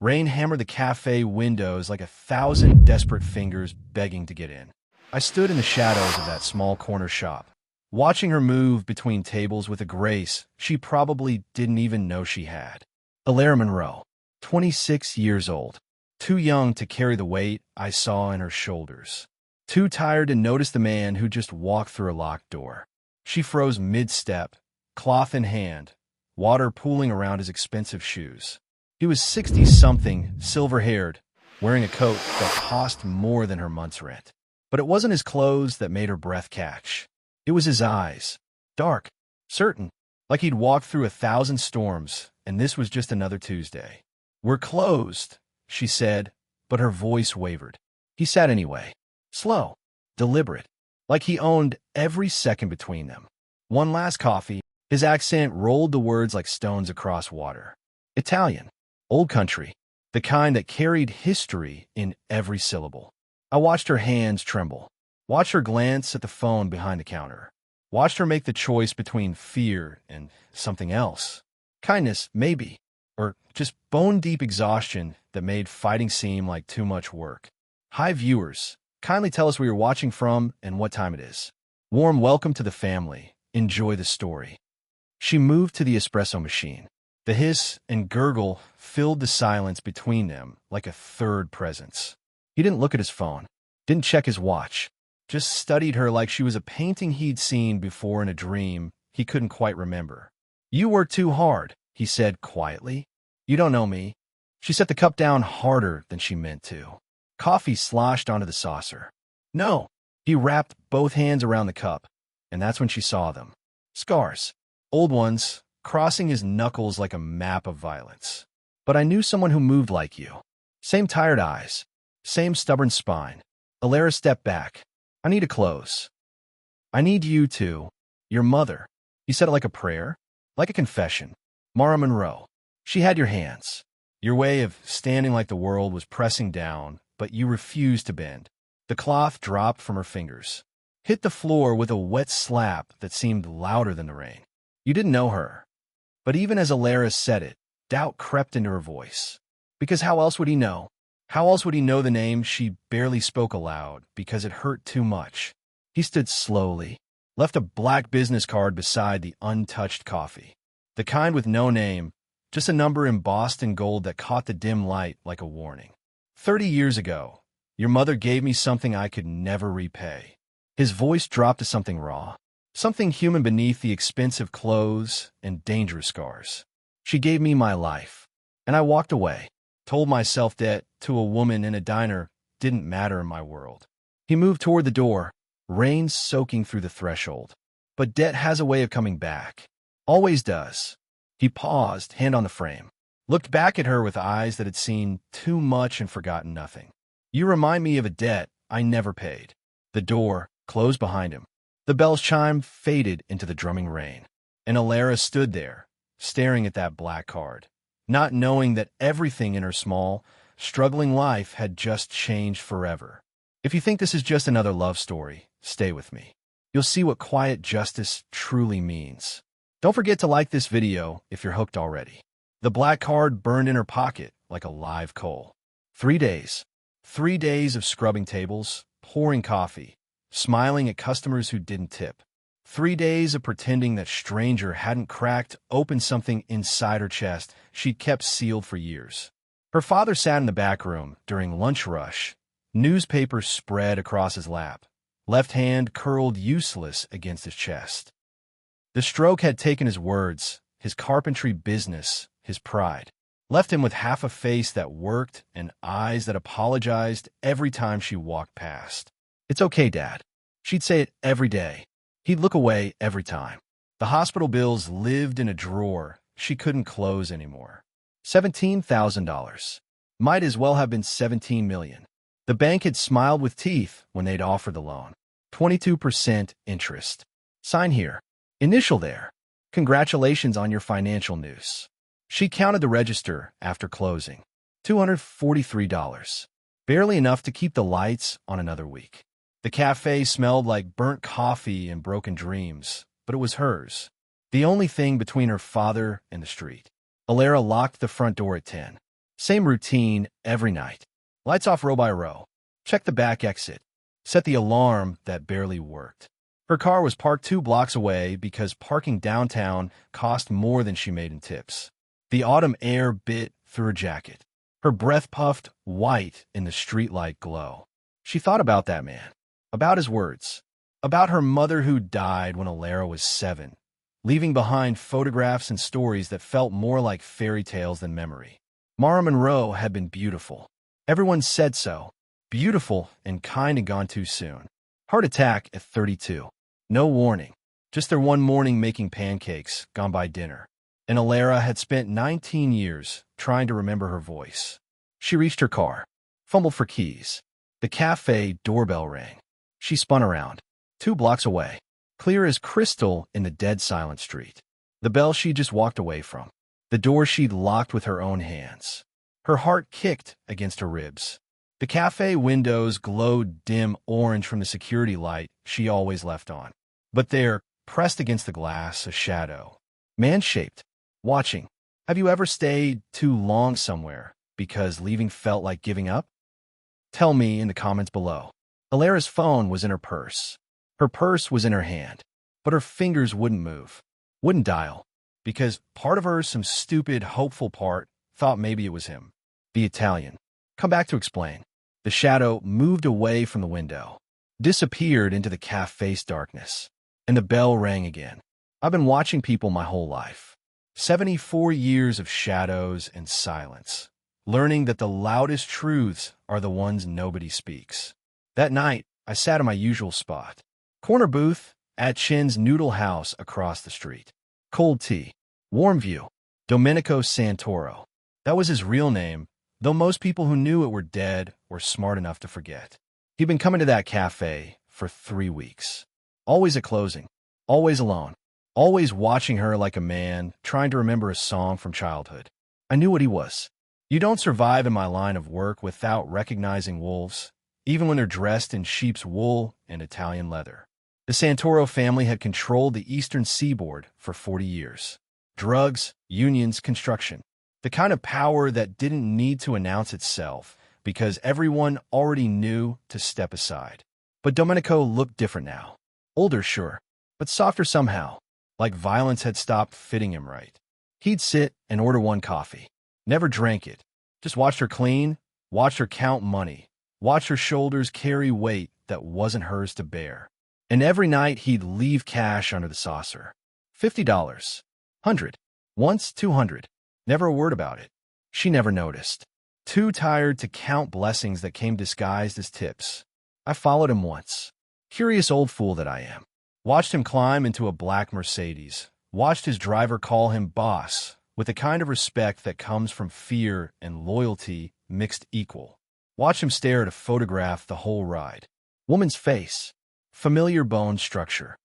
Rain hammered the cafe windows like 1,000 desperate fingers begging to get in. I stood in the shadows of that small corner shop, watching her move between tables with a grace she probably didn't even know she had. Alara Monroe, 26 years old, too young to carry the weight I saw in her shoulders, too tired to notice the man who just walked through a locked door. She froze mid-step, cloth in hand, water pooling around his expensive shoes. He was 60-something, silver-haired, wearing a coat that cost more than her month's rent. But it wasn't his clothes that made her breath catch. It was his eyes, dark, certain, like he'd walked through 1,000 storms, and this was just another Tuesday. "We're closed," she said, but her voice wavered. He sat anyway, slow, deliberate, like he owned every second between them. "One last coffee." His accent rolled the words like stones across water. Italian. Old country, the kind that carried history in every syllable. I watched her hands tremble, watched her glance at the phone behind the counter, watched her make the choice between fear and something else. Kindness, maybe, or just bone-deep exhaustion that made fighting seem like too much work. Hi, viewers. Kindly tell us where you're watching from and what time it is. Warm welcome to the family. Enjoy the story. She moved to the espresso machine. The hiss and gurgle filled the silence between them like a third presence. He didn't look at his phone, didn't check his watch, just studied her like she was a painting he'd seen before in a dream he couldn't quite remember. "You work too hard," he said quietly. "You don't know me." She set the cup down harder than she meant to. Coffee sloshed onto the saucer. "No." He wrapped both hands around the cup, and that's when she saw them. Scars. Old ones, crossing his knuckles like a map of violence. "But I knew someone who moved like you." Same tired eyes, same stubborn spine. Alara stepped back. "I need to close. I need you to. Your mother." He said it like a prayer, like a confession. "Mara Monroe. She had your hands. Your way of standing like the world was pressing down, but you refused to bend." The cloth dropped from her fingers, hit the floor with a wet slap that seemed louder than the rain. "You didn't know her." But even as Alara said it, doubt crept into her voice. Because how else would he know? How else would he know the name she barely spoke aloud because it hurt too much? He stood slowly, left a black business card beside the untouched coffee. The kind with no name, just a number embossed in gold that caught the dim light like a warning. 30 years ago, your mother gave me something I could never repay." His voice dropped to something raw, something human beneath the expensive clothes and dangerous scars. "She gave me my life, and I walked away, told myself that to a woman in a diner didn't matter in my world." He moved toward the door, rain soaking through the threshold. But debt has a way of coming back. Always does. He paused, hand on the frame, looked back at her with eyes that had seen too much and forgotten nothing. "You remind me of a debt I never paid." The door closed behind him. The bell's chime faded into the drumming rain, and Alara stood there, staring at that black card, not knowing that everything in her small, struggling life had just changed forever. If you think this is just another love story, stay with me. You'll see what quiet justice truly means. Don't forget to like this video if you're hooked already. The black card burned in her pocket like a live coal. 3 days. 3 days of scrubbing tables, pouring coffee, smiling at customers who didn't tip. 3 days of pretending that stranger hadn't cracked open something inside her chest she'd kept sealed for years. Her father sat in the back room during lunch rush, newspapers spread across his lap, left hand curled useless against his chest. The stroke had taken his words, his carpentry business, his pride, left him with half a face that worked and eyes that apologized every time she walked past. "It's okay, Dad." She'd say it every day. He'd look away every time. The hospital bills lived in a drawer she couldn't close anymore. $17,000. Might as well have been 17 million. The bank had smiled with teeth when they'd offered the loan. 22% interest. Sign here. Initial there. Congratulations on your financial news. She counted the register after closing. $243. Barely enough to keep the lights on another week. The cafe smelled like burnt coffee and broken dreams, but it was hers. The only thing between her father and the street. Alara locked the front door at 10. Same routine every night. Lights off row by row. Check the back exit. Set the alarm that barely worked. Her car was parked 2 blocks away because parking downtown cost more than she made in tips. The autumn air bit through her jacket. Her breath puffed white in the streetlight glow. She thought about that man, about his words, about her mother who died when Alara was 7, leaving behind photographs and stories that felt more like fairy tales than memory. Mara Monroe had been beautiful. Everyone said so. Beautiful and kind and gone too soon. Heart attack at 32. No warning. Just their one morning making pancakes, gone by dinner. And Alara had spent 19 years trying to remember her voice. She reached her car, fumbled for keys. The cafe doorbell rang. She spun around. 2 blocks away, clear as crystal in the dead silent street. The bell she just walked away from. The door she'd locked with her own hands. Her heart kicked against her ribs. The cafe windows glowed dim orange from the security light she always left on. But there, pressed against the glass, a shadow. Man-shaped. Watching. Have you ever stayed too long somewhere because leaving felt like giving up? Tell me in the comments below. Alara's phone was in her purse. Her purse was in her hand, but her fingers wouldn't move, wouldn't dial, because part of her, some stupid, hopeful part, thought maybe it was him. The Italian. Come back to explain. The shadow moved away from the window, disappeared into the cafe's darkness, and the bell rang again. I've been watching people my whole life. 74 years of shadows and silence, learning that the loudest truths are the ones nobody speaks. That night, I sat in my usual spot. Corner booth at Chin's Noodle House across the street. Cold tea. Warm view. Domenico Santoro. That was his real name, though most people who knew it were dead or smart enough to forget. He'd been coming to that cafe for 3 weeks. Always at closing. Always alone. Always watching her like a man, trying to remember a song from childhood. I knew what he was. You don't survive in my line of work without recognizing wolves, even when they're dressed in sheep's wool and Italian leather. The Santoro family had controlled the eastern seaboard for 40 years. Drugs, unions, construction. The kind of power that didn't need to announce itself because everyone already knew to step aside. But Domenico looked different now. Older, sure, but softer somehow, like violence had stopped fitting him right. He'd sit and order one coffee. Never drank it. Just watched her clean, watched her count money, watched her shoulders carry weight that wasn't hers to bear. And every night he'd leave cash under the saucer. $50. 100. Once 200. Never a word about it. She never noticed. Too tired to count blessings that came disguised as tips. I followed him once. Curious old fool that I am. Watched him climb into a black Mercedes. Watched his driver call him boss, with the kind of respect that comes from fear and loyalty mixed equal. Watched him stare at a photograph the whole ride. Woman's face. Familiar bone structure.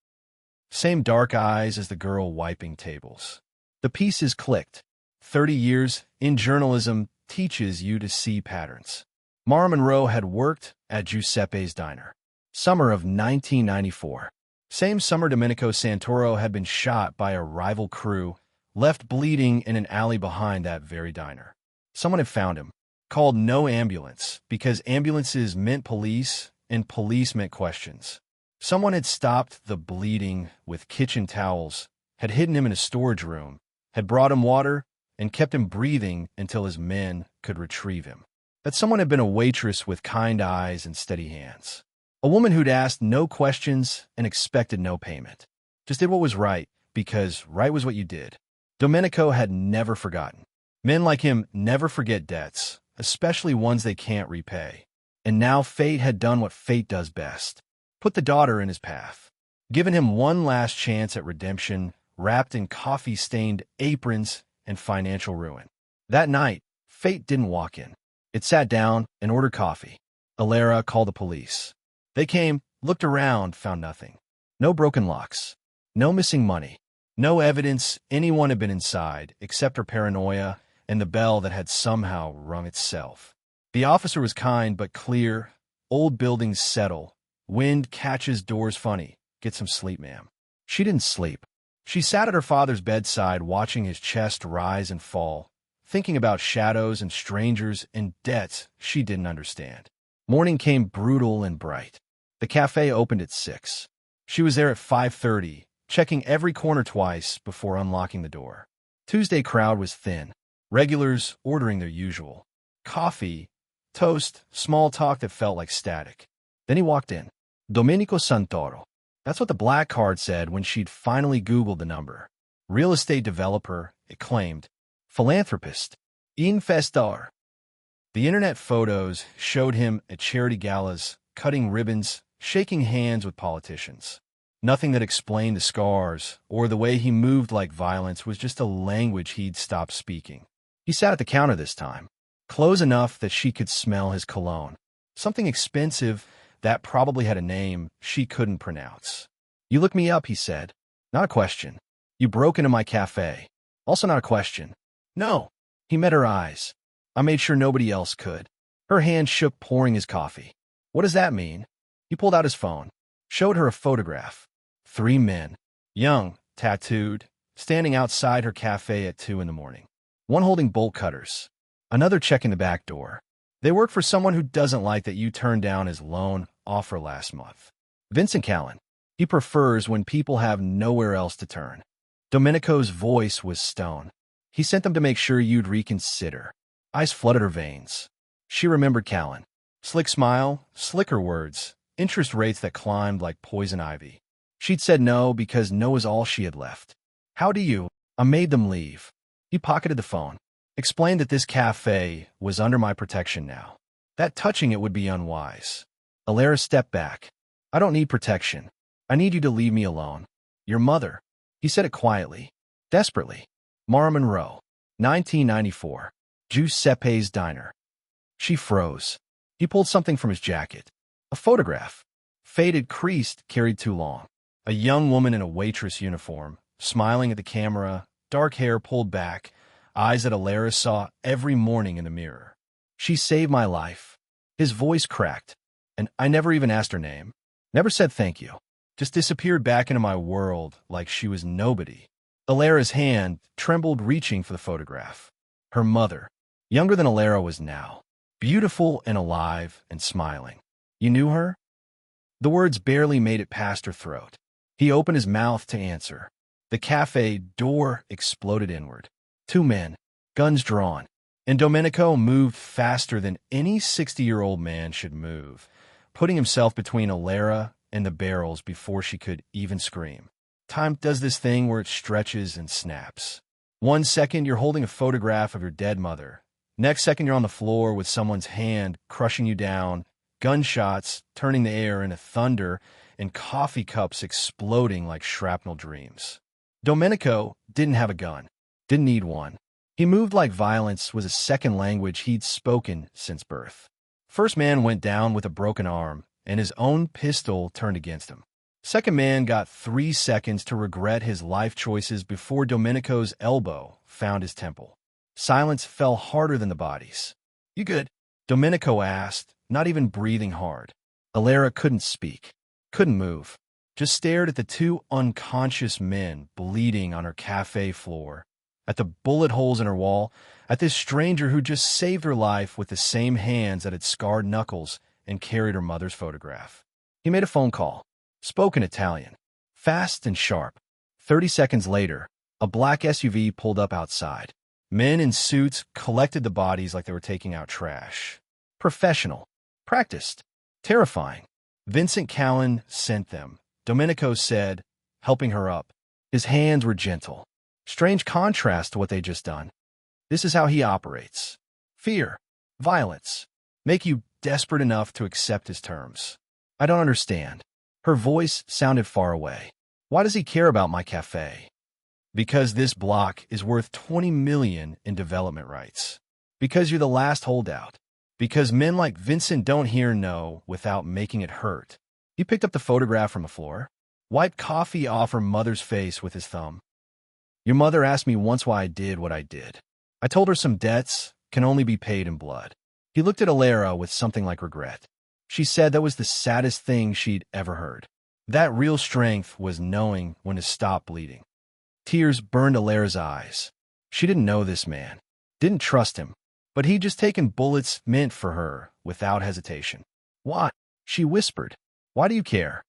Same dark eyes as the girl wiping tables. The pieces clicked. 30 years in journalism teaches you to see patterns. Mara Monroe had worked at Giuseppe's Diner. Summer of 1994. Same summer Domenico Santoro had been shot by a rival crew, left bleeding in an alley behind that very diner. Someone had found him. Called no ambulance, because ambulances meant police, and police meant questions. Someone had stopped the bleeding with kitchen towels, had hidden him in a storage room, had brought him water, and kept him breathing until his men could retrieve him. That someone had been a waitress with kind eyes and steady hands. A woman who'd asked no questions and expected no payment. Just did what was right, because right was what you did. Domenico had never forgotten. Men like him never forget debts, especially ones they can't repay. And now fate had done what fate does best. Put the daughter in his path. Given him one last chance at redemption, wrapped in coffee-stained aprons and financial ruin. That night, fate didn't walk in. It sat down and ordered coffee. Alara called the police. They came, looked around, found nothing. No broken locks. No missing money. No evidence anyone had been inside, except her paranoia and the bell that had somehow rung itself. The officer was kind but clear. Old buildings settle. Wind catches doors funny. Get some sleep, ma'am. She didn't sleep. She sat at her father's bedside watching his chest rise and fall, thinking about shadows and strangers and debts she didn't understand. Morning came brutal and bright. The cafe opened at 6. She was there at 5:30, checking every corner twice before unlocking the door. Tuesday crowd was thin. Regulars ordering their usual. Coffee, toast, small talk that felt like static. Then he walked in. Domenico Santoro. That's what the black card said when she'd finally Googled the number. Real estate developer, it claimed. Philanthropist. Investor. The internet photos showed him at charity galas, cutting ribbons, shaking hands with politicians. Nothing that explained the scars or the way he moved like violence was just a language he'd stopped speaking. He sat at the counter this time, close enough that she could smell his cologne. Something expensive that probably had a name she couldn't pronounce. You looked me up, he said. Not a question. You broke into my cafe. Also not a question. No. He met her eyes. I made sure nobody else could. Her hand shook, pouring his coffee. What does that mean? He pulled out his phone, showed her a photograph. 3 men, young, tattooed, standing outside her cafe at 2 in the morning. One holding bolt cutters, another checking the back door. They work for someone who doesn't like that you turned down his loan offer last month. Vincent Callan. He prefers when people have nowhere else to turn. Domenico's voice was stone. He sent them to make sure you'd reconsider. Ice flooded her veins. She remembered Callan. Slick smile, slicker words, interest rates that climbed like poison ivy. She'd said no because no was all she had left. How do you? I made them leave. He pocketed the phone. Explained that this cafe was under my protection now. That touching it would be unwise. Alara stepped back. I don't need protection. I need you to leave me alone. Your mother. He said it quietly, desperately. Mara Monroe, 1994. Giuseppe's Diner. She froze. He pulled something from his jacket. A photograph. Faded, creased, carried too long. A young woman in a waitress uniform, smiling at the camera, dark hair pulled back, eyes that Alara saw every morning in the mirror. She saved my life. His voice cracked, and I never even asked her name. Never said thank you. Just disappeared back into my world like she was nobody. Alara's hand trembled, reaching for the photograph. Her mother, younger than Alara was now, beautiful and alive and smiling. You knew her? The words barely made it past her throat. He opened his mouth to answer. The cafe door exploded inward. 2 men, guns drawn, and Domenico moved faster than any 60-year-old man should move, putting himself between Alara and the barrels before she could even scream. Time does this thing where it stretches and snaps. 1 second you're holding a photograph of your dead mother. Next second you're on the floor with someone's hand crushing you down, gunshots turning the air into thunder, and coffee cups exploding like shrapnel dreams. Domenico didn't have a gun, didn't need one. He moved like violence was a second language he'd spoken since birth. First man went down with a broken arm, and his own pistol turned against him. Second man got 3 seconds to regret his life choices before Domenico's elbow found his temple. Silence fell harder than the bodies. You good? Domenico asked, not even breathing hard. Alara couldn't speak, couldn't move, just stared at the 2 unconscious men bleeding on her cafe floor, at the bullet holes in her wall, at this stranger who just saved her life with the same hands that had scarred knuckles and carried her mother's photograph. He made a phone call, spoke in Italian, fast and sharp. 30 seconds later, a black SUV pulled up outside. Men in suits collected the bodies like they were taking out trash. Professional. Practiced. Terrifying. Vincent Callan sent them, Domenico said, helping her up. His hands were gentle. Strange contrast to what they'd just done. This is how he operates. Fear. Violence. Make you desperate enough to accept his terms. I don't understand. Her voice sounded far away. Why does he care about my cafe? Because this block is worth $20 million in development rights. Because you're the last holdout. Because men like Vincent don't hear no without making it hurt. He picked up the photograph from the floor, wiped coffee off her mother's face with his thumb. Your mother asked me once why I did what I did. I told her some debts can only be paid in blood. He looked at Alara with something like regret. She said that was the saddest thing she'd ever heard. That real strength was knowing when to stop bleeding. Tears burned Alara's eyes. She didn't know this man. Didn't trust him, but he'd just taken bullets meant for her without hesitation. Why? She whispered. Why do you care?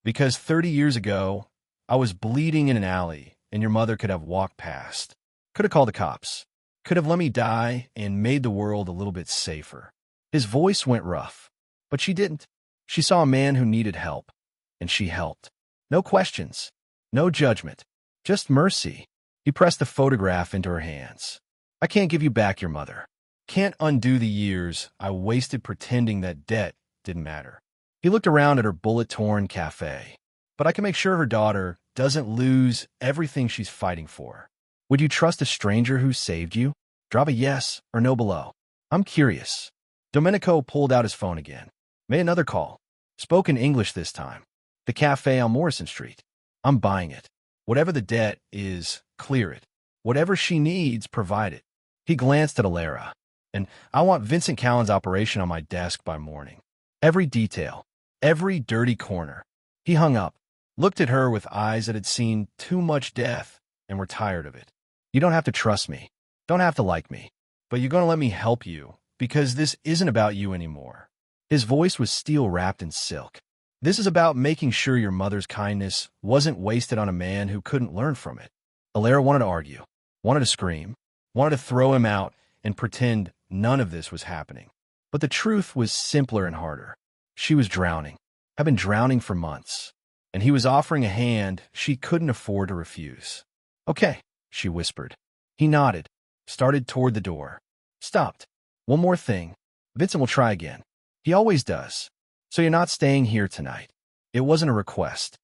Because 30 years ago, I was bleeding in an alley, and your mother could have walked past. Could have called the cops. Could have let me die and made the world a little bit safer. His voice went rough, but she didn't. She saw a man who needed help, and she helped. No questions, no judgment, just mercy. He pressed the photograph into her hands. I can't give you back your mother. Can't undo the years I wasted pretending that debt didn't matter. He looked around at her bullet-torn Café. But I can make sure her daughter doesn't lose everything she's fighting for. Would you trust a stranger who saved you? Drop a yes or no below. I'm curious. Domenico pulled out his phone again. Made another call. Spoke in English this time. The cafe on Morrison Street. I'm buying it. Whatever the debt is, clear it. Whatever she needs, provide it. He glanced at Alara. And I want Vincent Callan's operation on my desk by morning. Every detail. Every dirty corner. He hung up, looked at her with eyes that had seen too much death and were tired of it. You don't have to trust me. Don't have to like me. But you're going to let me help you, because this isn't about you anymore. His voice was steel wrapped in silk. This is about making sure your mother's kindness wasn't wasted on a man who couldn't learn from it. Alara wanted to argue, wanted to scream, wanted to throw him out and pretend none of this was happening. But the truth was simpler and harder. She was drowning, had been drowning for months, and he was offering a hand she couldn't afford to refuse. Okay, she whispered. He nodded, started toward the door. Stopped. One more thing. Vincent will try again. He always does. So you're not staying here tonight. It wasn't a request.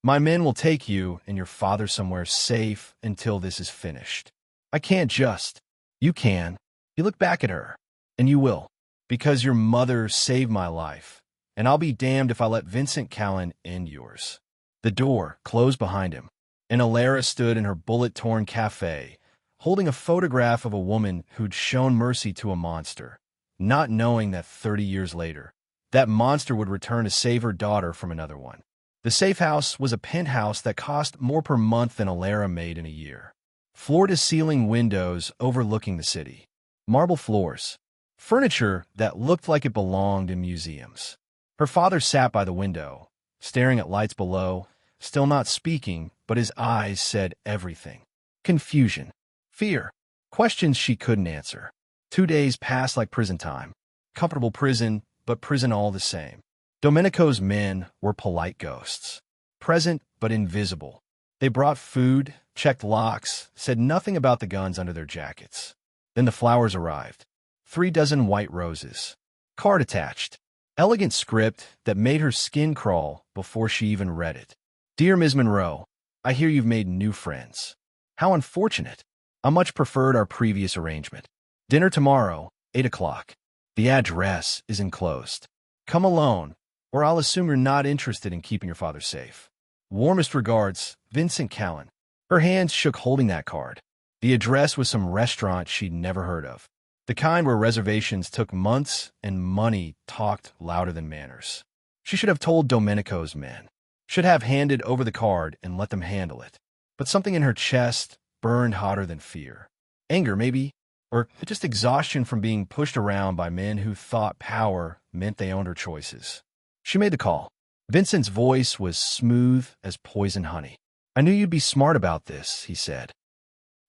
My men will take you and your father somewhere safe until this is finished. I can't just. You can. You look back at her, and you will, because your mother saved my life, and I'll be damned if I let Vincent Callan end yours. The door closed behind him, and Alara stood in her bullet-torn cafe, holding a photograph of a woman who'd shown mercy to a monster, not knowing that 30 years later, that monster would return to save her daughter from another one. The safe house was a penthouse that cost more per month than Alara made in a year. Floor-to-ceiling windows overlooking the city. Marble floors. Furniture that looked like it belonged in museums. Her father sat by the window, staring at lights below, still not speaking, but his eyes said everything. Confusion. Fear. Questions she couldn't answer. 2 days passed like prison time. Comfortable prison, but prison all the same. Domenico's men were polite ghosts. Present, but invisible. They brought food, checked locks, said nothing about the guns under their jackets. Then the flowers arrived. 3 dozen white roses. Card attached. Elegant script that made her skin crawl before she even read it. Dear Ms. Monroe, I hear you've made new friends. How unfortunate. I much preferred our previous arrangement. Dinner tomorrow, 8 o'clock. The address is enclosed. Come alone, or I'll assume you're not interested in keeping your father safe. Warmest regards, Vincent Callan. Her hands shook holding that card. The address was some restaurant she'd never heard of. The kind where reservations took months and money talked louder than manners. She should have told Domenico's men. Should have handed over the card and let them handle it. But something in her chest burned hotter than fear. Anger, maybe, or just exhaustion from being pushed around by men who thought power meant they owned her choices. She made the call. Vincent's voice was smooth as poison honey. I knew you'd be smart about this, he said.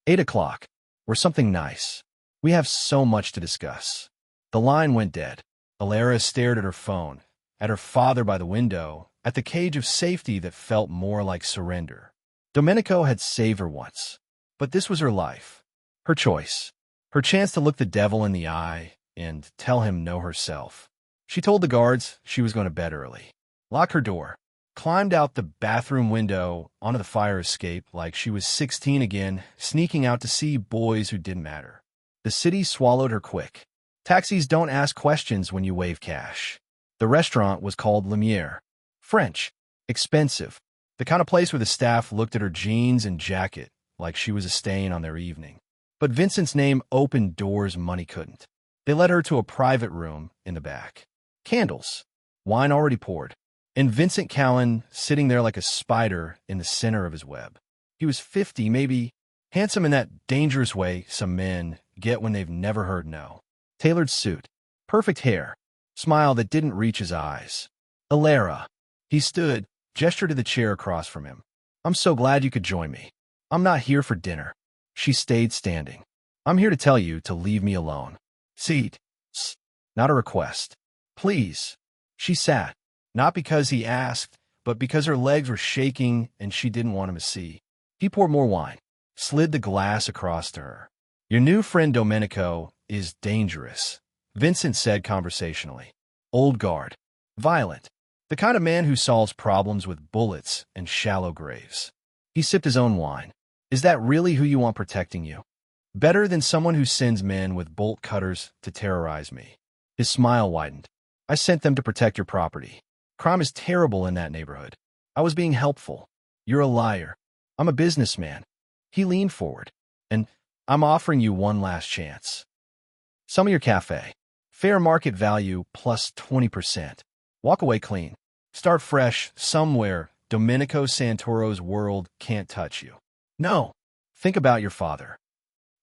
8 o'clock, or something nice. We have so much to discuss. The line went dead. Alara stared at her phone, at her father by the window, at the cage of safety that felt more like surrender. Domenico had saved her once, but this was her life, her choice, her chance to look the devil in the eye and tell him no herself. She told the guards she was going to bed early, locked her door, climbed out the bathroom window onto the fire escape like she was 16 again, sneaking out to see boys who didn't matter. The city swallowed her quick. Taxis don't ask questions when you wave cash. The restaurant was called Lumiere. French. Expensive. The kind of place where the staff looked at her jeans and jacket like she was a stain on their evening. But Vincent's name opened doors money couldn't. They led her to a private room in the back. Candles. Wine already poured. And Vincent Callan sitting there like a spider in the center of his web. He was 50, maybe, handsome in that dangerous way some men get when they've never heard no. Tailored suit, perfect hair, smile that didn't reach his eyes. Alara. He stood, gestured to the chair across from him. I'm so glad you could join me. I'm not here for dinner. She stayed standing. I'm here to tell you to leave me alone. Seat. Not a request. Please. She sat, not because he asked, but because her legs were shaking and she didn't want him to see. He poured more wine, slid the glass across to her. Your new friend Domenico is dangerous, Vincent said conversationally. Old guard. Violent. The kind of man who solves problems with bullets and shallow graves. He sipped his own wine. Is that really who you want protecting you? Better than someone who sends men with bolt cutters to terrorize me. His smile widened. I sent them to protect your property. Crime is terrible in that neighborhood. I was being helpful. You're a liar. I'm a businessman. He leaned forward. And I'm offering you one last chance. Some of your cafe. Fair market value plus 20%. Walk away clean. Start fresh somewhere. Domenico Santoro's world can't touch you. No. Think about your father.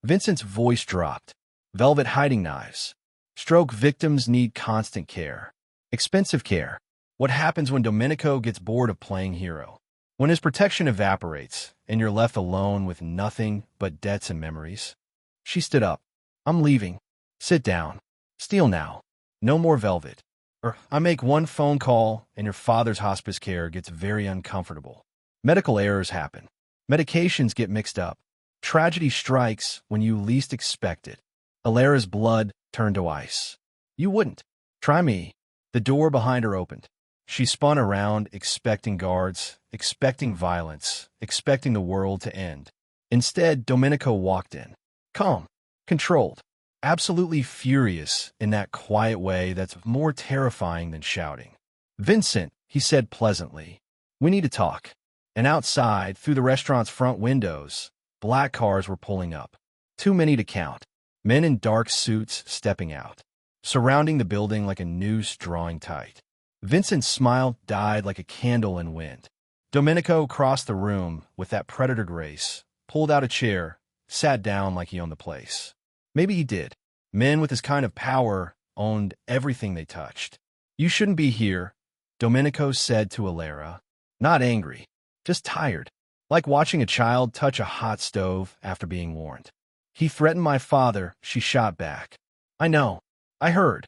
Vincent's voice dropped. Velvet hiding knives. Stroke victims need constant care. Expensive care. What happens when Domenico gets bored of playing hero? When his protection evaporates and you're left alone with nothing but debts and memories? She stood up. I'm leaving. Sit down. Steal now. No more velvet. Or I make one phone call and your father's hospice care gets very uncomfortable. Medical errors happen. Medications get mixed up. Tragedy strikes when you least expect it. Alara's blood turned to ice. You wouldn't. Try me. The door behind her opened. She spun around, expecting guards, expecting violence, expecting the world to end. Instead, Domenico walked in. Calm, controlled, absolutely furious in that quiet way that's more terrifying than shouting. Vincent, he said pleasantly, we need to talk. And outside, through the restaurant's front windows, black cars were pulling up. Too many to count. Men in dark suits stepping out, surrounding the building like a noose drawing tight. Vincent's smile died like a candle in wind. Domenico crossed the room with that predator grace, pulled out a chair, sat down like he owned the place. Maybe he did. Men with his kind of power owned everything they touched. You shouldn't be here, Domenico said to Alara. Not angry, just tired, like watching a child touch a hot stove after being warned. He threatened my father, she shot back. I know. I heard.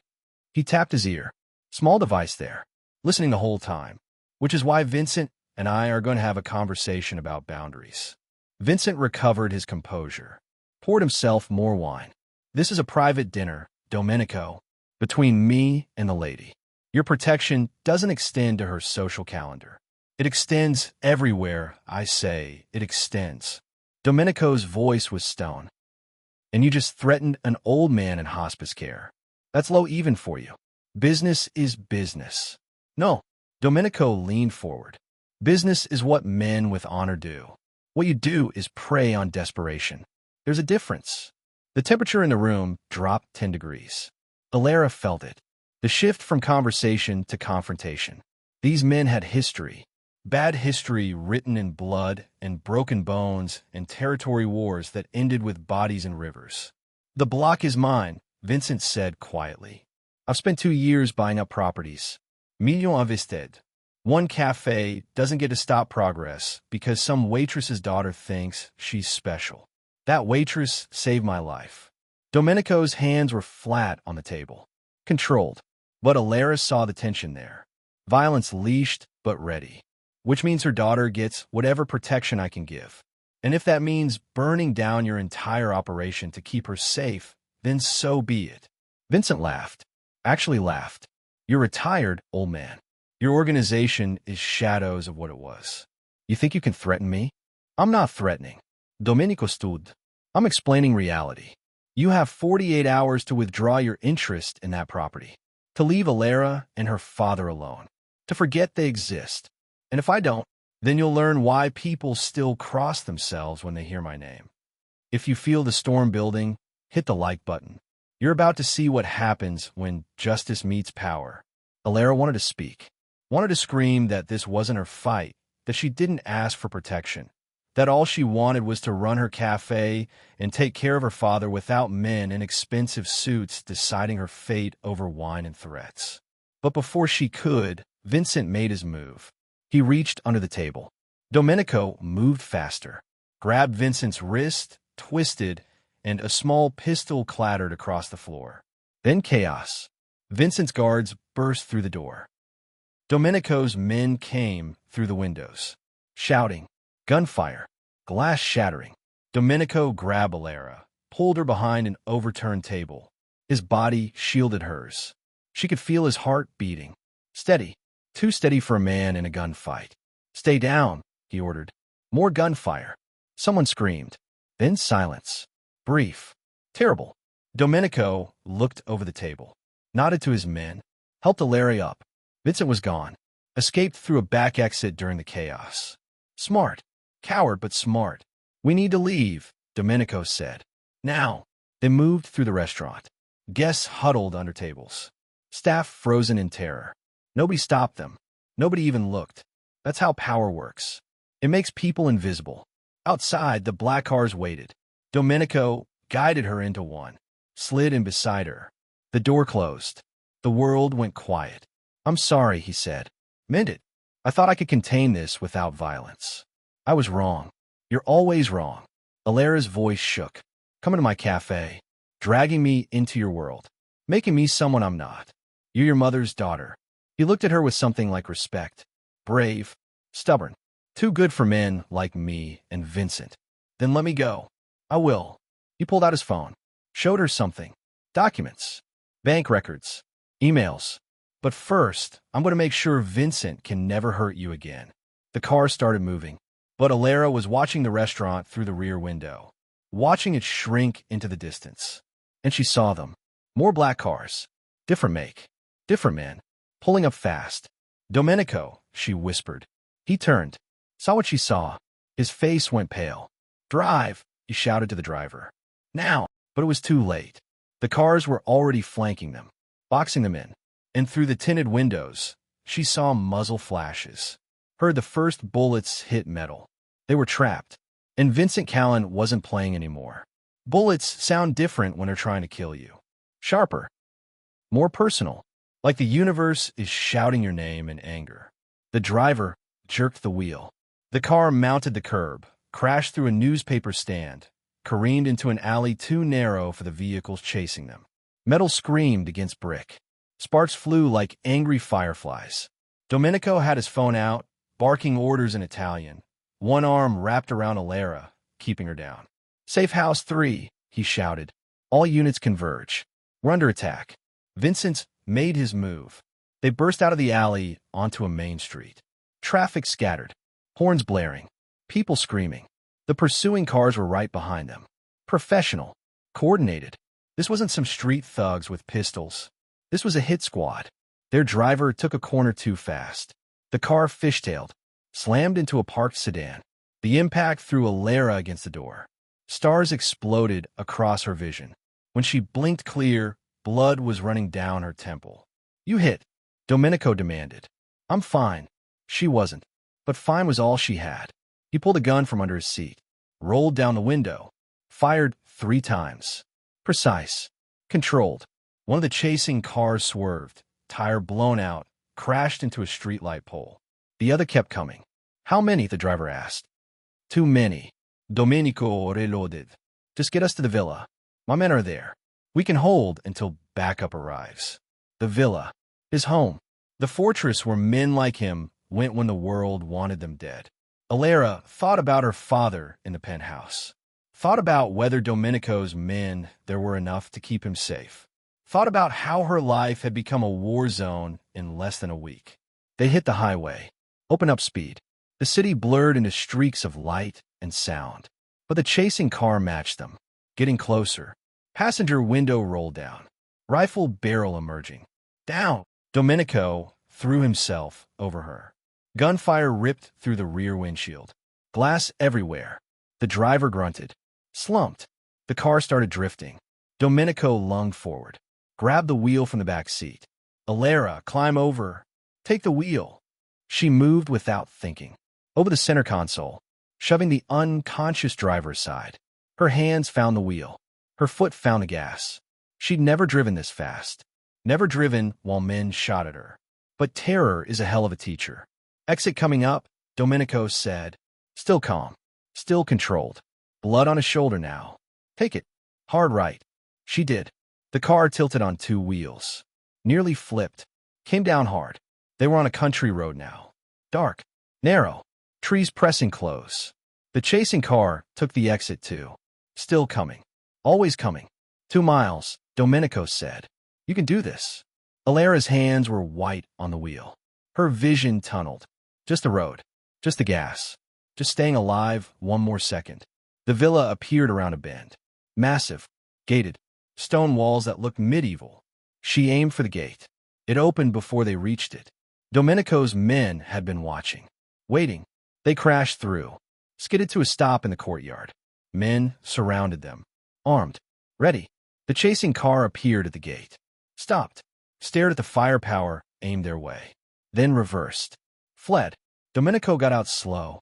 He tapped his ear. Small device there, listening the whole time, which is why Vincent and I are going to have a conversation about boundaries. Vincent recovered his composure, poured himself more wine. This is a private dinner, Domenico, between me and the lady. Your protection doesn't extend to her social calendar. It extends everywhere, I say. It extends. Domenico's voice was stone. And you just threatened an old man in hospice care. That's low even for you. Business is business. No, Domenico leaned forward. Business is what men with honor do. What you do is prey on desperation. There's a difference. The temperature in the room dropped 10 degrees. Alara felt it. The shift from conversation to confrontation. These men had history. Bad history written in blood and broken bones and territory wars that ended with bodies in rivers. The block is mine, Vincent said quietly. I've spent 2 years buying up properties. Million invested. One cafe doesn't get to stop progress because some waitress's daughter thinks she's special. That waitress saved my life. Domenico's hands were flat on the table. Controlled. But Alara saw the tension there. Violence leashed, but ready. Which means her daughter gets whatever protection I can give. And if that means burning down your entire operation to keep her safe, then so be it. Vincent laughed. Actually laughed. You're retired, old man. Your organization is shadows of what it was. You think you can threaten me? I'm not threatening. Domenico stood. I'm explaining reality. You have 48 hours to withdraw your interest in that property. To leave Alara and her father alone. To forget they exist. And if I don't, then you'll learn why people still cross themselves when they hear my name. If you feel the storm building, hit the like button. You're about to see what happens when justice meets power. Alara wanted to speak. Wanted to scream that this wasn't her fight, that she didn't ask for protection. that all she wanted was to run her cafe and take care of her father without men in expensive suits deciding her fate over wine and threats. But before she could, Vincent made his move. He reached under the table. Domenico moved faster, grabbed Vincent's wrist, twisted, and a small pistol clattered across the floor. Then chaos. Vincent's guards burst through the door. Domenico's men came through the windows, shouting, gunfire, glass shattering. Domenico grabbed Alara, pulled her behind an overturned table. His body shielded hers. She could feel his heart beating. Steady. Too steady for a man in a gunfight. Stay down, he ordered. More gunfire. Someone screamed. Then silence. Brief. Terrible. Domenico looked over the table, nodded to his men, helped Alara up. Vincent was gone. Escaped through a back exit during the chaos. Smart. Coward, but smart. We need to leave, Domenico said. Now. They moved through the restaurant. Guests huddled under tables. Staff frozen in terror. Nobody stopped them. Nobody even looked. That's how power works. It makes people invisible. Outside, the black cars waited. Domenico guided her into one, slid in beside her. The door closed. The world went quiet. I'm sorry, he said. Meant it. I thought I could contain this without violence. I was wrong. You're always wrong. Alara's voice shook. Come into my cafe, dragging me into your world, making me someone I'm not. You're your mother's daughter. He looked at her with something like respect. Brave, stubborn, too good for men like me and Vincent. Then let me go. I will. He pulled out his phone, showed her something. Documents, bank records, emails. But first, I'm going to make sure Vincent can never hurt you again. The car started moving, but Alara was watching the restaurant through the rear window, watching it shrink into the distance. And she saw them. More black cars. Different make. Different men. Pulling up fast. Domenico, she whispered. He turned. Saw what she saw. His face went pale. Drive, he shouted to the driver. Now. But it was too late. The cars were already flanking them, boxing them in. And through the tinted windows, she saw muzzle flashes. Heard the first bullets hit metal. They were trapped. And Vincent Callan wasn't playing anymore. Bullets sound different when they're trying to kill you. Sharper. More personal. Like the universe is shouting your name in anger. The driver jerked the wheel. The car mounted the curb, crashed through a newspaper stand, careened into an alley too narrow for the vehicles chasing them. Metal screamed against brick. Sparks flew like angry fireflies. Domenico had his phone out, barking orders in Italian, one arm wrapped around Alara, keeping her down. Safe House 3, he shouted. All units converge. We're under attack. Vincent made his move. They burst out of the alley onto a main street. Traffic scattered. Horns blaring. People screaming. The pursuing cars were right behind them. Professional. Coordinated. This wasn't some street thugs with pistols. This was a hit squad. Their driver took a corner too fast. The car fishtailed, slammed into a parked sedan. The impact threw Alara against the door. Stars exploded across her vision. When she blinked clear, blood was running down her temple. You hit, Domenico demanded. I'm fine. She wasn't. But fine was all she had. He pulled a gun from under his seat, rolled down the window, fired 3 times. Precise. Controlled. One of the chasing cars swerved, tire blown out, crashed into a streetlight pole. The other kept coming. How many? The driver asked. Too many. Domenico reloaded. Just get us to the villa. My men are there. We can hold until backup arrives. The villa. His home. The fortress where men like him went when the world wanted them dead. Alara thought about her father in the penthouse. Thought about whether Domenico's men there were enough to keep him safe. Thought about how her life had become a war zone in less than a week. They hit the highway. Open up speed. The city blurred into streaks of light and sound. But the chasing car matched them. Getting closer. Passenger window rolled down. Rifle barrel emerging. Down! Domenico threw himself over her. Gunfire ripped through the rear windshield. Glass everywhere. The driver grunted. Slumped. The car started drifting. Domenico lunged forward. Grabbed the wheel from the back seat. Alara, climb over. Take the wheel. She moved without thinking. Over the center console. shoving the unconscious driver aside. Her hands found the wheel. Her foot found the gas. She'd never driven this fast. Never driven while men shot at her. But terror is a hell of a teacher. Exit coming up, Domenico said. Still calm. Still controlled. Blood on his shoulder now. Take it. Hard right. She did. The car tilted on two wheels. Nearly flipped. Came down hard. They were on a country road now. Dark. Narrow. Trees pressing close. The chasing car took the exit too. Still coming. Always coming. 2 miles, Domenico said. You can do this. Alera's hands were white on the wheel. Her vision tunneled. Just the road. Just the gas. Just staying alive 1 more second. The villa appeared around a bend. Massive. Gated. Stone walls that looked medieval. She aimed for the gate. It opened before they reached it. Domenico's men had been watching. Waiting. They crashed through. Skidded to a stop in the courtyard. Men surrounded them. Armed. Ready. The chasing car appeared at the gate. Stopped. Stared at the firepower, aimed their way. Then reversed. Fled. Domenico got out slow.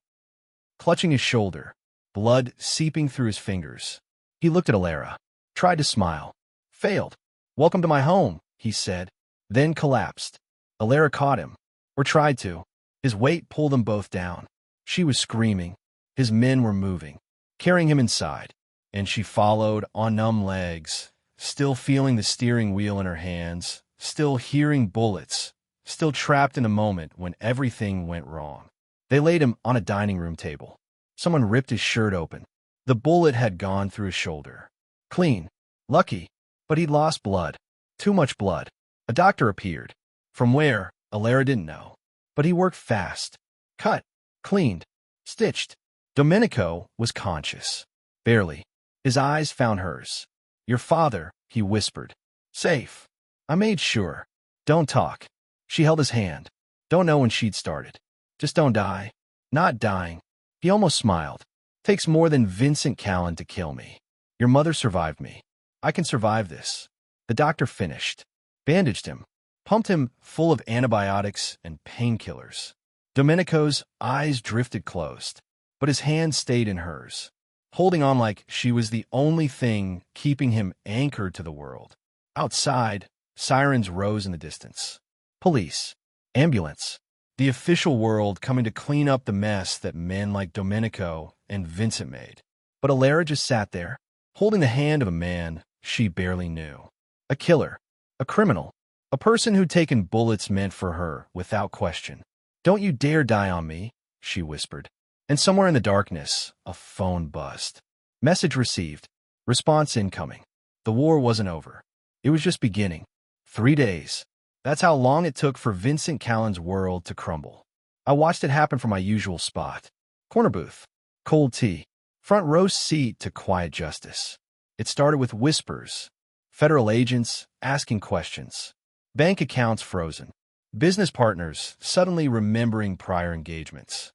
Clutching his shoulder. Blood seeping through his fingers. He looked at Alera. Tried to smile. Failed. Welcome to my home, he said. Then collapsed. Alera caught him. Or tried to. His weight pulled them both down. She was screaming. His men were moving. Carrying him inside. And she followed on numb legs. Still feeling the steering wheel in her hands. Still hearing bullets. Still trapped in a moment when everything went wrong. They laid him on a dining room table. Someone ripped his shirt open. The bullet had gone through his shoulder. Clean. Lucky. But he'd lost blood. Too much blood. A doctor appeared. From where, Alera didn't know. But he worked fast. Cut. Cleaned. Stitched. Domenico was conscious. Barely. His eyes found hers. Your father, he whispered. Safe. I made sure. Don't talk. She held his hand. Don't know when she'd started. Just don't die. Not dying. He almost smiled. Takes more than Vincent Callan to kill me. Your mother survived me. I can survive this. The doctor finished. Bandaged him. Pumped him full of antibiotics and painkillers. Domenico's eyes drifted closed, but his hand stayed in hers, holding on like she was the only thing keeping him anchored to the world. Outside, sirens rose in the distance. Police. Ambulance. The official world coming to clean up the mess that men like Domenico and Vincent made. But Alera just sat there, holding the hand of a man she barely knew. A killer. A criminal. A person who'd taken bullets meant for her without question. Don't you dare die on me, she whispered. And somewhere in the darkness, a phone buzzed. Message received. Response incoming. The war wasn't over. It was just beginning. 3 days. That's how long it took for Vincent Callan's world to crumble. I watched it happen from my usual spot. Corner booth. Cold tea. Front row seat to quiet justice. It started with whispers. Federal agents asking questions. Bank accounts frozen. Business partners suddenly remembering prior engagements.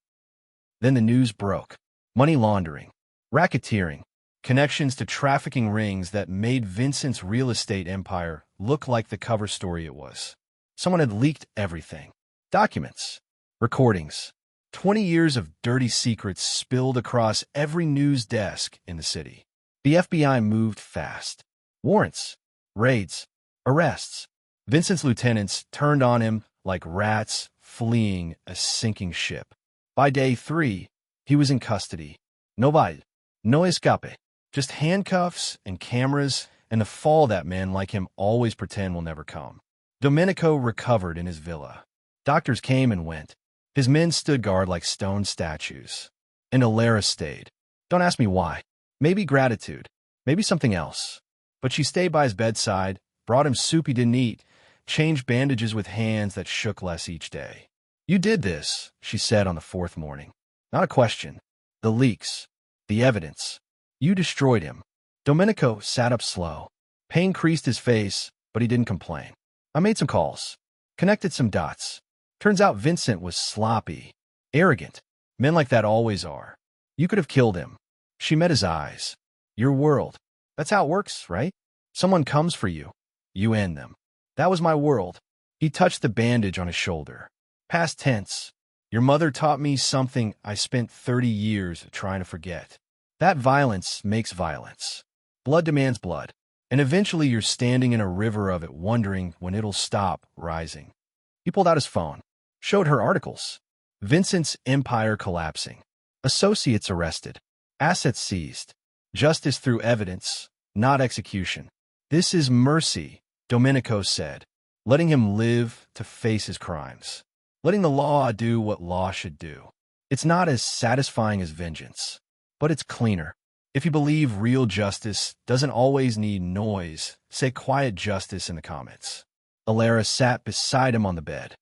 Then the news broke. Money laundering. Racketeering. Connections to trafficking rings that made Vincent's real estate empire look like the cover story it was. Someone had leaked everything. Documents. Recordings. 20 years of dirty secrets spilled across every news desk in the city. The FBI moved fast. Warrants. Raids. Arrests. Vincent's lieutenants turned on him like rats fleeing a sinking ship. By day 3, he was in custody. No bail. No escape. Just handcuffs and cameras and the fall that men like him always pretend will never come. Domenico recovered in his villa. Doctors came and went. His men stood guard like stone statues. And Alera stayed. Don't ask me why. Maybe gratitude. Maybe something else. But she stayed by his bedside, brought him soup he didn't eat, changed bandages with hands that shook less each day. You did this, she said on the 4th morning. Not a question. The leaks. The evidence. You destroyed him. Domenico sat up slow. Pain creased his face, but he didn't complain. I made some calls. Connected some dots. Turns out Vincent was sloppy. Arrogant. Men like that always are. You could have killed him. She met his eyes. Your world. That's how it works, right? Someone comes for you. You end them. That was my world. He touched the bandage on his shoulder. Past tense. Your mother taught me something I spent 30 years trying to forget. That violence makes violence. Blood demands blood. And eventually you're standing in a river of it wondering when it'll stop rising. He pulled out his phone, showed her articles. Vincent's empire collapsing. Associates arrested. Assets seized. Justice through evidence, not execution. This is mercy, Domenico said, letting him live to face his crimes. Letting the law do what law should do. It's not as satisfying as vengeance, but it's cleaner. If you believe real justice doesn't always need noise, say quiet justice in the comments. Alara sat beside him on the bed.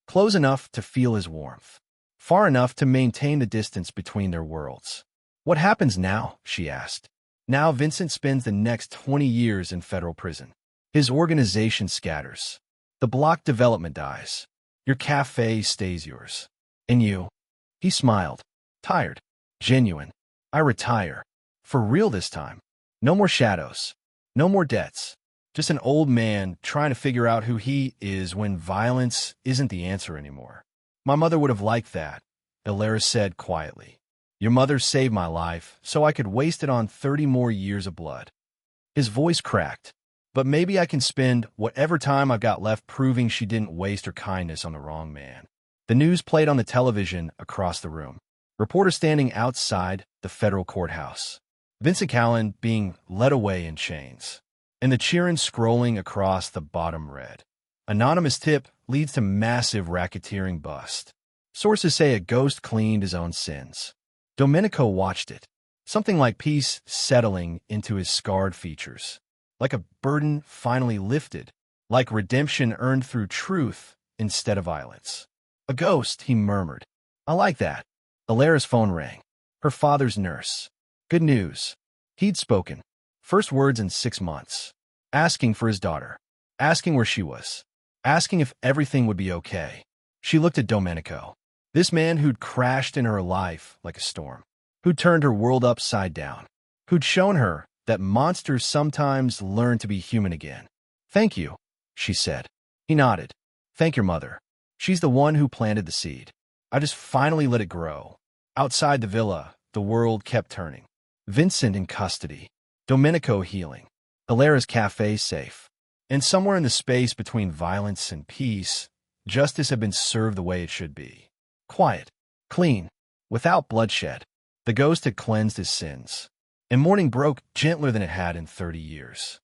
Close enough to feel his warmth. Far enough to maintain the distance between their worlds. What happens now? She asked. Now Vincent spends the next 20 years in federal prison. His organization scatters. The block development dies. Your cafe stays yours. And you? He smiled. Tired. Genuine. I retire. For real this time. No more shadows. No more debts. Just an old man trying to figure out who he is when violence isn't the answer anymore. My mother would have liked that, Alara said quietly. Your mother saved my life, so I could waste it on 30 more years of blood. His voice cracked. But maybe I can spend whatever time I've got left proving she didn't waste her kindness on the wrong man. The news played on the television across the room. Reporters standing outside the federal courthouse. Vincent Callan being led away in chains. And the cheering scrolling across the bottom read. Anonymous tip leads to massive racketeering bust. Sources say a ghost cleaned his own sins. Domenico watched it. Something like peace settling into his scarred features. Like a burden finally lifted. Like redemption earned through truth instead of violence. A ghost, he murmured. I like that. Alara's phone rang. Her father's nurse. Good news. He'd spoken. First words in 6 months. Asking for his daughter. Asking where she was. Asking if everything would be okay. She looked at Domenico. This man who'd crashed in her life like a storm. Who'd turned her world upside down. Who'd shown her that monsters sometimes learn to be human again. Thank you, she said. He nodded. Thank your mother. She's the one who planted the seed. I just finally let it grow. Outside the villa, the world kept turning. Vincent in custody. Domenico healing. Alara's cafe safe. And somewhere in the space between violence and peace, justice had been served the way it should be. Quiet. Clean. Without bloodshed. The ghost had cleansed his sins. And morning broke gentler than it had in 30 years.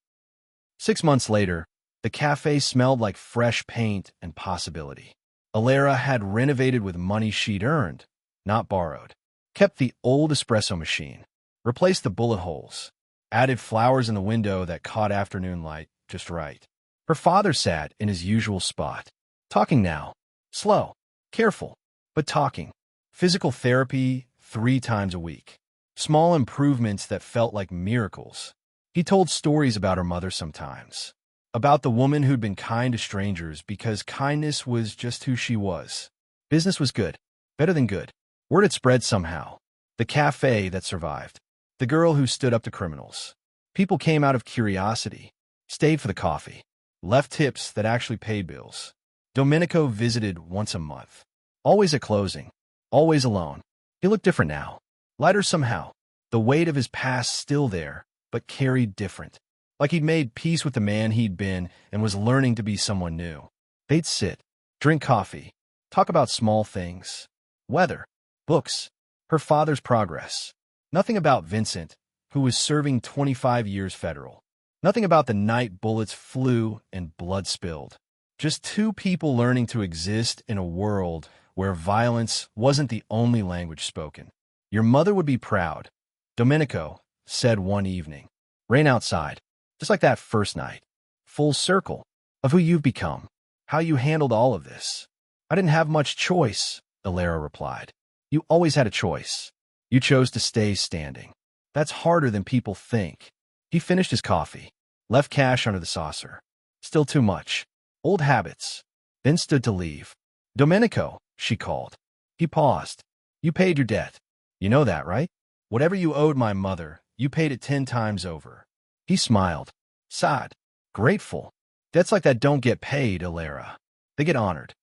6 months later, the cafe smelled like fresh paint and possibility. Alara had renovated with money she'd earned, not borrowed. Kept the old espresso machine. Replaced the bullet holes. Added flowers in the window that caught afternoon light just right. Her father sat in his usual spot. Talking now. Slow. Careful. But talking. Physical therapy 3 times a week. Small improvements that felt like miracles. He told stories about her mother sometimes. About the woman who'd been kind to strangers because kindness was just who she was. Business was good. Better than good. Word had spread somehow. The cafe that survived. The girl who stood up to criminals. People came out of curiosity. Stayed for the coffee. Left tips that actually paid bills. Domenico visited once a month. Always at closing. Always alone. He looked different now. Lighter somehow. The weight of his past still there, but carried different. Like he'd made peace with the man he'd been and was learning to be someone new. They'd sit, drink coffee, talk about small things. Weather, books, her father's progress. Nothing about Vincent, who was serving 25 years federal. Nothing about the night bullets flew and blood spilled. Just 2 people learning to exist in a world where violence wasn't the only language spoken. Your mother would be proud, Domenico said one evening. Rain outside, just like that first night. Full circle of who you've become, how you handled all of this. I didn't have much choice, Alara replied. You always had a choice. You chose to stay standing. That's harder than people think. He finished his coffee, left cash under the saucer. Still too much. Old habits. Then stood to leave. Domenico, she called. He paused. You paid your debt. You know that, right? Whatever you owed my mother, you paid it 10 times over. He smiled. Sighed. Grateful. Debts like that don't get paid, Alara. They get honored.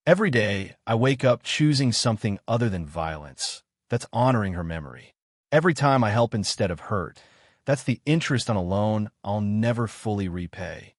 Every day, I wake up choosing something other than violence. That's honoring her memory. Every time I help instead of hurt, that's the interest on a loan I'll never fully repay.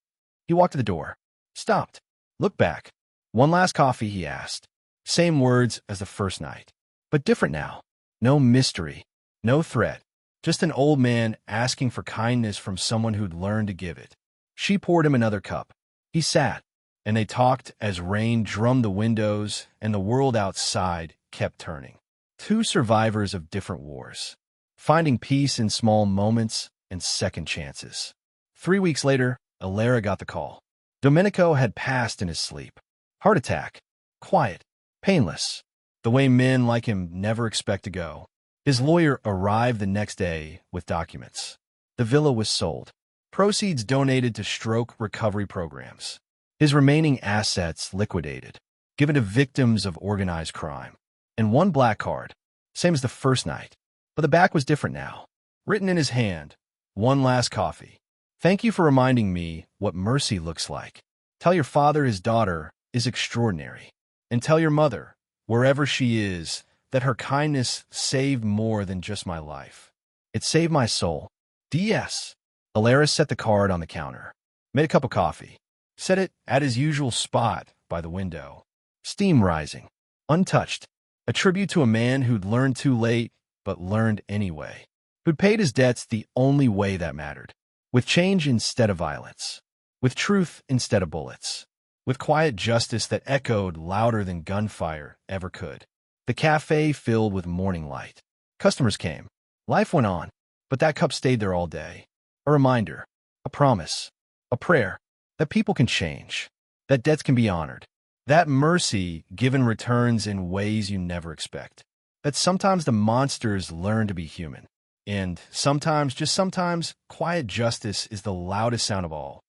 He walked to the door, stopped, looked back. One last coffee, he asked. Same words as the first night, but different now. No mystery, no threat, just an old man asking for kindness from someone who'd learned to give it. She poured him another cup. He sat, and they talked as rain drummed the windows and the world outside kept turning. Two survivors of different wars, finding peace in small moments and second chances. 3 weeks later, Alara got the call. Domenico had passed in his sleep. Heart attack. Quiet. Painless. The way men like him never expect to go. His lawyer arrived the next day with documents. The villa was sold. Proceeds donated to stroke recovery programs. His remaining assets liquidated, given to victims of organized crime. And one black card, same as the first night, but the back was different now. Written in his hand, one last coffee. Thank you for reminding me what mercy looks like. Tell your father his daughter is extraordinary. And tell your mother, wherever she is, that her kindness saved more than just my life. It saved my soul. D.S. Alara set the card on the counter, made a cup of coffee, set it at his usual spot by the window. Steam rising, untouched. A tribute to a man who'd learned too late, but learned anyway. Who'd paid his debts the only way that mattered. With change instead of violence. With truth instead of bullets. With quiet justice that echoed louder than gunfire ever could. The cafe filled with morning light. Customers came. Life went on, but that cup stayed there all day. A reminder, a promise, a prayer that people can change, that debts can be honored, that mercy given returns in ways you never expect, that sometimes the monsters learn to be human, and sometimes, just sometimes, quiet justice is the loudest sound of all.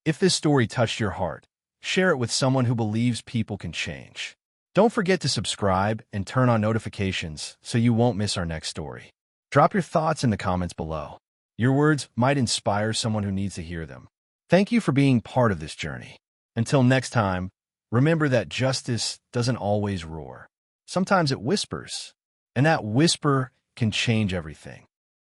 If this story touched your heart, share it with someone who believes people can change. Don't forget to subscribe and turn on notifications so you won't miss our next story. Drop your thoughts in the comments below. Your words might inspire someone who needs to hear them. Thank you for being part of this journey. Until next time, remember that justice doesn't always roar. Sometimes it whispers, and that whisper can change everything.